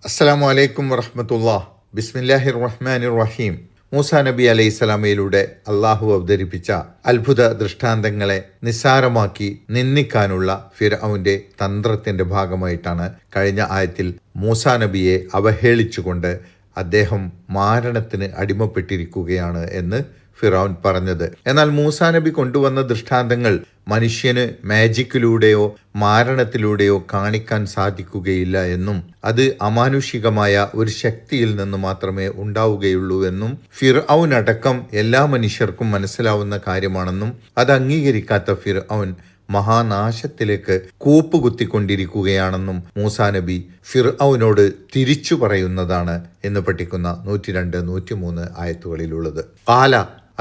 അസ്സലാമു അലൈക്കും വറഹ്മത്തുള്ളാഹി. ബിസ്മില്ലാഹിർ റഹ്മാനിർ റഹീം. മൂസാ നബി അലൈഹിസ്സലാമയിലൂടെ അള്ളാഹു അവതരിപ്പിച്ച അത്ഭുത ദൃഷ്ടാന്തങ്ങളെ നിസ്സാരമാക്കി നിന്ദിക്കാനുള്ള ഫിർഔന്റെ തന്ത്രത്തിന്റെ ഭാഗമായിട്ടാണ് കഴിഞ്ഞ ആയത്തിൽ മൂസാ നബിയെ അവഹേളിച്ചുകൊണ്ട് അദ്ദേഹം മാരണത്തിന് അടിമപ്പെട്ടിരിക്കുകയാണ് എന്ന് ഫിറൗൻ പറഞ്ഞത്. എന്നാൽ മൂസാ നബി കൊണ്ടുവന്ന ദൃഷ്ടാന്തങ്ങൾ മനുഷ്യന് മാജിക്കിലൂടെയോ മാരണത്തിലൂടെയോ കാണിക്കാൻ സാധിക്കുകയില്ല എന്നും അത് അമാനുഷികമായ ഒരു ശക്തിയിൽ നിന്ന് മാത്രമേ ഉണ്ടാവുകയുള്ളൂ എന്നും ഫിർഔൻ അടക്കം എല്ലാ മനുഷ്യർക്കും മനസ്സിലാവുന്ന കാര്യമാണെന്നും അത് അംഗീകരിക്കാത്ത ഫിർഔൻ മഹാനാശത്തിലേക്ക് കൂപ്പുകുത്തിക്കൊണ്ടിരിക്കുകയാണെന്നും മൂസാ നബി ഫിർഔനോട് തിരിച്ചു പറയുന്നതാണ് എന്ന് പഠിക്കുന്ന 102, 103 ആയത്തുകളിലുള്ളത്.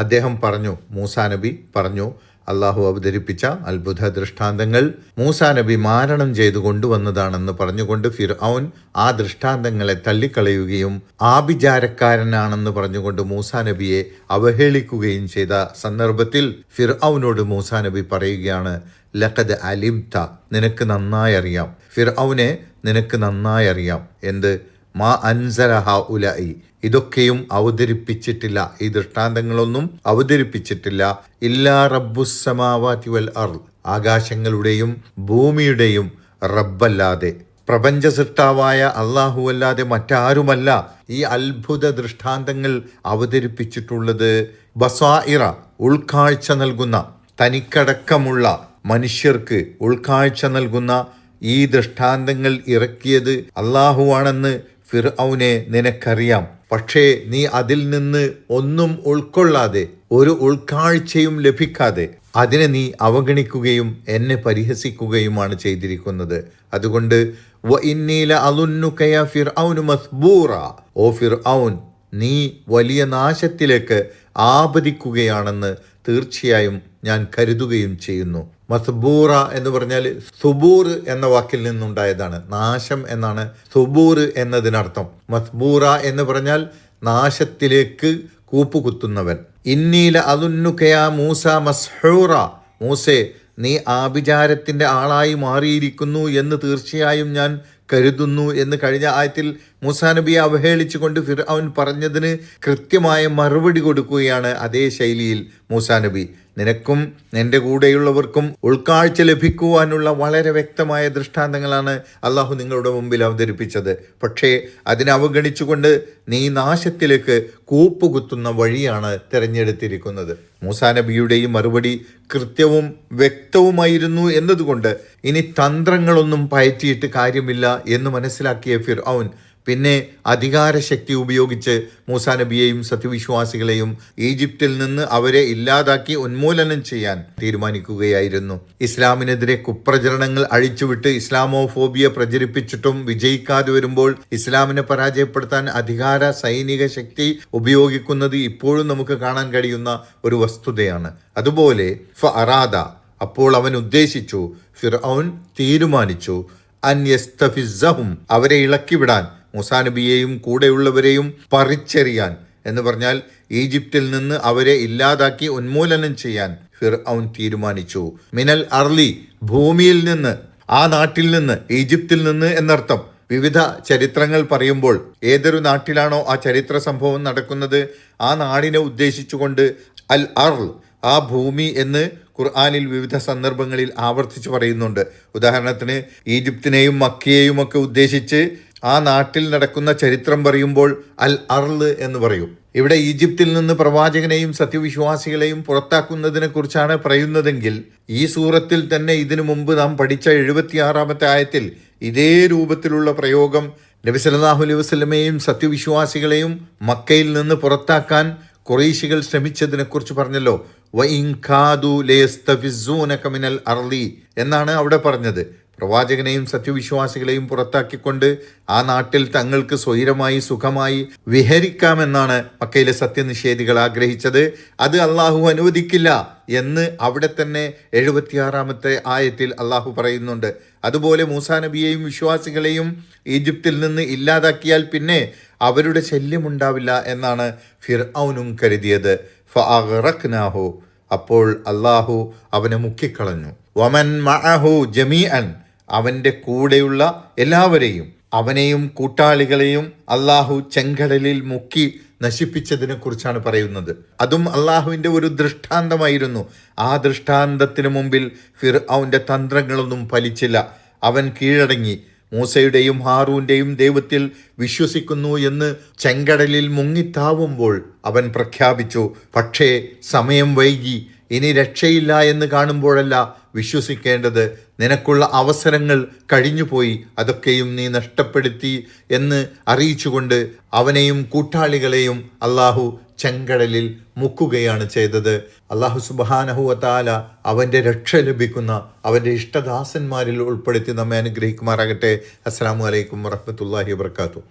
അദ്ദേഹം പറഞ്ഞു, മൂസാ നബി പറഞ്ഞു, അള്ളാഹു അവതരിപ്പിച്ച അത്ഭുത ദൃഷ്ടാന്തങ്ങൾ മൂസാ നബി മാരണം ചെയ്തു കൊണ്ടുവന്നതാണെന്ന് പറഞ്ഞുകൊണ്ട് ഫിർഔൻ ആ ദൃഷ്ടാന്തങ്ങളെ തള്ളിക്കളയുകയും ആഭിചാരക്കാരനാണെന്ന് പറഞ്ഞുകൊണ്ട് മൂസാ നബിയെ അവഹേളിക്കുകയും ചെയ്ത സന്ദർഭത്തിൽ ഫിർഔനോട് മൂസാ നബി പറയുകയാണ്, ലഖദ് അലിംത, നിനക്ക് നന്നായി അറിയാം. ഫിർഔനെ നിനക്ക് നന്നായി അറിയാം. എന്ത്? മാ അൻസല ഹൗലഇ, ഇതൊക്കെയും അവതരിപ്പിച്ചിട്ടില്ല, ഈ ദൃഷ്ടാന്തങ്ങളൊന്നും അവതരിപ്പിച്ചിട്ടില്ല, ഇല്ലാ റബ്ബുസ് സമാവാതി വൽ അർള്, ആകാശങ്ങളുടെയും ഭൂമിയുടെയും റബ്ബല്ലാതെ, പ്രപഞ്ച സൃഷ്ടാവായ അല്ലാഹു അല്ലാതെ മറ്റാരുമല്ല ഈ അത്ഭുത ദൃഷ്ടാന്തങ്ങൾ അവതരിപ്പിച്ചിട്ടുള്ളത്. ബസായിറ, ഉൾക്കാഴ്ച നൽകുന്ന, തനിക്കടക്കമുള്ള മനുഷ്യർക്ക് ഉൾക്കാഴ്ച നൽകുന്ന ഈ ദൃഷ്ടാന്തങ്ങൾ ഇറക്കിയത് അല്ലാഹുവാണെന്ന് ഫിർഔനെ നിനക്കറിയാം. പക്ഷേ നീ അതിൽ നിന്ന് ഒന്നും ഉൾക്കൊള്ളാതെ, ഒരു ഉൾക്കാഴ്ചയും ലഭിക്കാതെ അതിനെ നീ അവഗണിക്കുകയും എന്നെ പരിഹസിക്കുകയുമാണ് ചെയ്തിരിക്കുന്നത്. അതുകൊണ്ട് വഇന്നീല അളുന്നുക യാ ഫിർഔനു മസ്ബൂറ, ഓ ഫിർഔൻ, നീ വലിയ നാശത്തിലേക്ക് ആപതിക്കുകയാണെന്ന് തീർച്ചയായും ഞാൻ കരുതുകയും ചെയ്യുന്നു. മസ്ബൂറ എന്ന് പറഞ്ഞാൽ സുബൂർ എന്ന വാക്കിൽ നിന്നുണ്ടായതാണ്. നാശം എന്നാണ് സുബൂർ എന്നതിനർത്ഥം. മസ്ബൂറ എന്ന് പറഞ്ഞാൽ നാശത്തിലേക്ക് കൂപ്പുകുത്തുന്നവൻ. ഇന്നീല അളുന്നുകയാ മൂസ മസ്ഹൂറ, മൂസേ, നീ ആഭിചാരത്തിന്റെ ആളായി മാറിയിരിക്കുന്നു എന്ന് തീർച്ചയായും ഞാൻ കരുതുന്നു എന്ന് കഴിഞ്ഞ ആയത്തിൽ മൂസാ നബിയെ അവഹേളിച്ചുകൊണ്ട് ഫിർഔൻ പറഞ്ഞതിന് കൃത്യമായ മറുപടി കൊടുക്കുകയാണ് അതേ ശൈലിയിൽ മൂസാ നബി. നിനക്കും നിന്റെ കൂടെയുള്ളവർക്കും ഉൾക്കാഴ്ച ലഭിക്കുവാനുള്ള വളരെ വ്യക്തമായ ദൃഷ്ടാന്തങ്ങളാണ് അള്ളാഹു നിങ്ങളുടെ മുമ്പിൽ അവതരിപ്പിച്ചത്. പക്ഷേ അതിനെ അവഗണിച്ചുകൊണ്ട് നീ നാശത്തിലേക്ക് കൂപ്പുകുത്തുന്ന വഴിയാണ് തിരഞ്ഞെടുത്തിരിക്കുന്നത്. മൂസാ നബിയുടെ ഈ മറുപടി കൃത്യവും വ്യക്തവുമായിരുന്നു എന്നതുകൊണ്ട് ഇനി തന്ത്രങ്ങളൊന്നും പയറ്റിയിട്ട് കാര്യമില്ല എന്ന് മനസ്സിലാക്കിയ ഫിർഔൻ പിന്നെ അധികാരശക്തി ഉപയോഗിച്ച് മൂസാ നബിയെയും സത്യവിശ്വാസികളെയും ഈജിപ്തിൽ നിന്ന് അവരെ ഇല്ലാതാക്കി ഉന്മൂലനം ചെയ്യാൻ തീരുമാനിക്കുകയായിരുന്നു. ഇസ്ലാമിനെതിരെ കുപ്രചരണങ്ങൾ അഴിച്ചുവിട്ട് ഇസ്ലാമോഫോബിയ പ്രചരിപ്പിച്ചിട്ടും വിജയിക്കാതെ വരുമ്പോൾ ഇസ്ലാമിനെ പരാജയപ്പെടുത്താൻ അധികാര സൈനിക ശക്തി ഉപയോഗിക്കുന്നത് ഇപ്പോഴും നമുക്ക് കാണാൻ കഴിയുന്ന ഒരു വസ്തുതയാണ്. അതുപോലെ ഫഅറാദ, അപ്പോൾ അവൻ ഉദ്ദേശിച്ചു, ഫിർഔൻ തീരുമാനിച്ചു, അൻ യസ്തഫിസ്സഹും, അവരെ ഇളക്കിവിടാൻ, മൂസാ നബിയെയും കൂടെയുള്ളവരെയും പറിച്ചെറിയാൻ എന്ന് പറഞ്ഞാൽ ഈജിപ്തിൽ നിന്ന് അവരെ ഇല്ലാതാക്കി ഉന്മൂലനം ചെയ്യാൻ ഫിർഔൻ തീരുമാനിച്ചു. മിനൽ അർലി, ഭൂമിയിൽ നിന്ന്, ആ നാട്ടിൽ നിന്ന്, ഈജിപ്തിൽ നിന്ന് എന്നർത്ഥം. വിവിധ ചരിത്രങ്ങൾ പറയുമ്പോൾ ഏതൊരു നാട്ടിലാണോ ആ ചരിത്ര സംഭവം നടക്കുന്നത് ആ നാടിനെ ഉദ്ദേശിച്ചുകൊണ്ട് അൽ അർൾ, ആ ഭൂമി എന്ന് ഖുർആനിൽ വിവിധ സന്ദർഭങ്ങളിൽ ആവർത്തിച്ച് പറയുന്നുണ്ട്. ഉദാഹരണത്തിന് ഈജിപ്തിനെയും മക്കയെയും ഒക്കെ ഉദ്ദേശിച്ച് ആ നാട്ടിൽ നടക്കുന്ന ചരിത്രം പറയുമ്പോൾ അൽ അർള് എന്ന് പറയും. ഇവിടെ ഈജിപ്തിൽ നിന്ന് പ്രവാചകനെയും സത്യവിശ്വാസികളെയും പുറത്താക്കുന്നതിനെ കുറിച്ചാണ് പറയുന്നതെങ്കിൽ ഈ സൂറത്തിൽ തന്നെ ഇതിനു മുമ്പ് നാം പഠിച്ച 76-ാമത്തെ ആയത്തിൽ ഇതേ രൂപത്തിലുള്ള പ്രയോഗം നബി സല്ലല്ലാഹു അലൈഹി വസല്ലമയെയും സത്യവിശ്വാസികളെയും മക്കയിൽ നിന്ന് പുറത്താക്കാൻ ഖുറൈശികൾ ശ്രമിച്ചതിനെ കുറിച്ച് പറഞ്ഞല്ലോ. വഇൻ കാദു ലയസ്തഫിസ്സൂനക മിനൽ അർളി എന്നാണ് അവിടെ പറഞ്ഞത്. പ്രവാചകനെയും സത്യവിശ്വാസികളെയും പുറത്താക്കിക്കൊണ്ട് ആ നാട്ടിൽ തങ്ങൾക്ക് സ്വൈരമായി സുഖമായി വിഹരിക്കാമെന്നാണ് മക്കയിലെ സത്യനിഷേധികൾ ആഗ്രഹിച്ചത്. അത് അള്ളാഹു അനുവദിക്കില്ല എന്ന് അവിടെ തന്നെ 76-ാമത്തെ ആയത്തിൽ അള്ളാഹു പറയുന്നുണ്ട്. അതുപോലെ മൂസാ നബിയെയും വിശ്വാസികളെയും ഈജിപ്തിൽ നിന്ന് ഇല്ലാതാക്കിയാൽ പിന്നെ അവരുടെ ശല്യമുണ്ടാവില്ല എന്നാണ് ഫിർഔനും കരുതിയത്. ഫഅഗ്റഖ്നാഹു, അപ്പോൾ അള്ളാഹു അവനെ മുക്കിക്കളഞ്ഞു. വമൻ മഅഹു ജമീഅൻ, അവൻ്റെ കൂടെയുള്ള എല്ലാവരെയും. അവനെയും കൂട്ടാളികളെയും അള്ളാഹു ചെങ്കടലിൽ മുക്കി നശിപ്പിച്ചതിനെ കുറിച്ചാണ് പറയുന്നത്. അതും അള്ളാഹുവിൻ്റെ ഒരു ദൃഷ്ടാന്തമായിരുന്നു. ആ ദൃഷ്ടാന്തത്തിന് മുമ്പിൽ ഫിർഔന്റെ തന്ത്രങ്ങളൊന്നും ഫലിച്ചില്ല. അവൻ കീഴടങ്ങി. മൂസയുടെയും ഹാറൂന്റെയും ദൈവത്തിൽ വിശ്വസിക്കുന്നു എന്ന് ചെങ്കടലിൽ മുങ്ങിത്താവുമ്പോൾ അവൻ പ്രഖ്യാപിച്ചു. പക്ഷേ സമയം വൈകി. ഇനി രക്ഷയില്ല എന്ന് കാണുമ്പോഴല്ല വിശ്വസിക്കേണ്ടത്. നിനക്കുള്ള അവസരങ്ങൾ കഴിഞ്ഞുപോയി, അതൊക്കെയും നീ നഷ്ടപ്പെടുത്തി എന്ന് അറിയിച്ചുകൊണ്ട് അവനെയും കൂട്ടാളികളെയും അള്ളാഹു ചെങ്കടലിൽ മുക്കുകയാണ് ചെയ്തത്. അള്ളാഹു സുബ്ഹാനഹു വ തആല അവൻ്റെ രക്ഷ ലഭിക്കുന്ന അവൻ്റെ ഇഷ്ടദാസന്മാരിൽ ഉൾപ്പെടുത്തി നമ്മെ അനുഗ്രഹിക്കുമാറാകട്ടെ. അസ്സലാമു അലൈക്കും വറഹ്മത്തുള്ളാഹി വബറകാതുഹു.